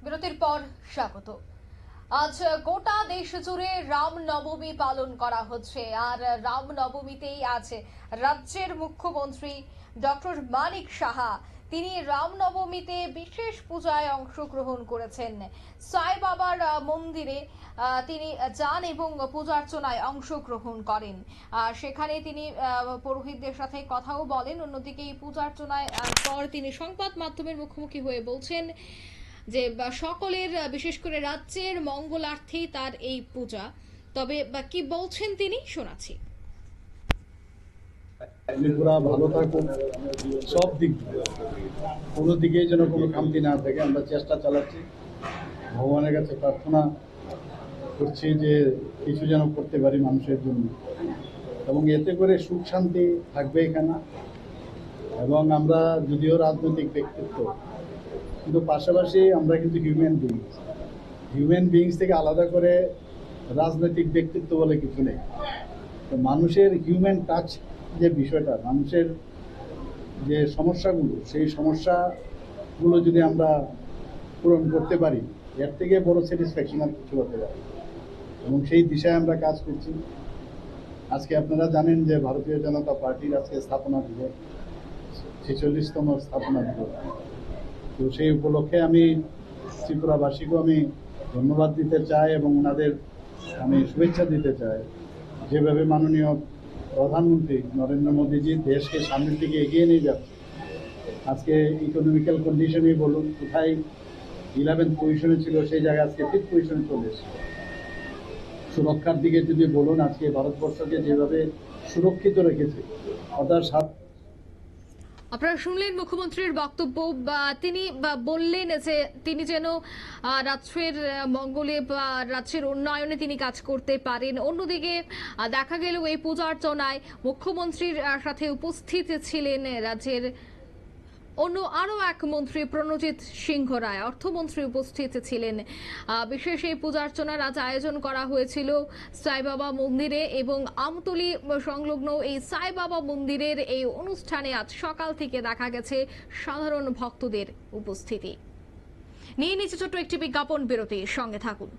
বিরতির পর স্বাগত। আজ গোটা দেশ জুড়ে রামনবমী পালন করা হচ্ছে, আর রামনবমীতেই আজ রাজ্যের মুখ্যমন্ত্রী ডক্টর মানিক সাহা তিনি রামনবমীতে বিশেষ পূজায় অংশগ্রহণ করেছেন। সাই বাবার মন্দিরে তিনি যান এবং পূজার্চনায় অংশগ্রহণ করেন। সেখানে তিনি পুরোহিতদের সাথে কথাও বলেন। অন্যদিকে এই পূজার্চনায় পর তিনি সংবাদ মাধ্যমের মুখোমুখি হয়ে বলছেন যে সকলের, বিশেষ করে রাজ্যের মঙ্গলার্থে তার এই পূজা। তবে কি বলছেন তিনি শোনাচ্ছি। পুরা ভালো থাকুন, সব দিক কোনো দিকেই যেন কোনো খামতি না থাকে আমরা চেষ্টা চালাচ্ছি। ভগবানের কাছে প্রার্থনা করছি যে কিছু যেন করতে পারি মানুষের জন্য, এবং এতে করে সুখ শান্তি থাকবে এখানে। এবং আমরা যদিও রাজনৈতিক ব্যক্তিত্ব, কিন্তু পাশাপাশি আমরা কিন্তু হিউম্যান বিংস থেকে আলাদা করে রাজনৈতিক ব্যক্তিত্ব বলে কিছু নেই। তো মানুষের হিউম্যান টাচ যে বিষয়টা, মানুষের যে সমস্যাগুলো, সেই সমস্যাগুলো যদি আমরা পূরণ করতে পারি, এর থেকে বড় স্যাটিসফ্যাকশন আর কিছু হতে পারে, এবং সেই দিশায় আমরা কাজ করছি। আজকে আপনারা জানেন যে ভারতীয় জনতা পার্টির আজকে স্থাপনা দিবস, 46তম স্থাপনা দিবস। তো সেই উপলক্ষে আমি ত্রিপুরাবাসীকেও আমি ধন্যবাদ দিতে চাই এবং ওনাদের আমি শুভেচ্ছা দিতে চাই। যেভাবে মাননীয় প্রধানমন্ত্রী নরেন্দ্র মোদীজি দেশকে সামনের দিকে এগিয়ে নিয়ে যাচ্ছে, আজকে ইকোনমিক্যাল কন্ডিশনেই বলুন, কোথায় 11th পজিশনে ছিল সেই জায়গায় আজকে 5th পজিশনে চলে এসেছে। সুরক্ষার দিকে যদি বলুন, আজকে ভারতবর্ষকে যেভাবে সুরক্ষিত রেখেছে, অর্থাৎ আপনারা শুনলেন মুখ্যমন্ত্রীর বক্তব্য। তিনি বললেন যে তিনি যেন রাজ্যের মঙ্গলে বা রাজ্যের উন্নয়নে তিনি কাজ করতে পারেন। অন্যদিকে দেখা গেল এই পূজার্চনায় মুখ্যমন্ত্রীর সাথে উপস্থিত ছিলেন রাজ্যের আরও এক মন্ত্রী প্রণজিৎ সিংহ রায়, অর্থমন্ত্রী উপস্থিত ছিলেন। বিশেষ এই পূজার্চনার আজ আয়োজন করা হয়েছিল সাইবাবা মন্দিরে, এবং আমতলী সংলগ্ন এই সাইবাবা মন্দিরের এই অনুষ্ঠানে আজ সকাল থেকে দেখা গেছে সাধারণ ভক্তদের উপস্থিতি। নিয়ে নিচ্ছে ছোট্ট একটি বিজ্ঞাপন বিরতি, সঙ্গে থাকুন।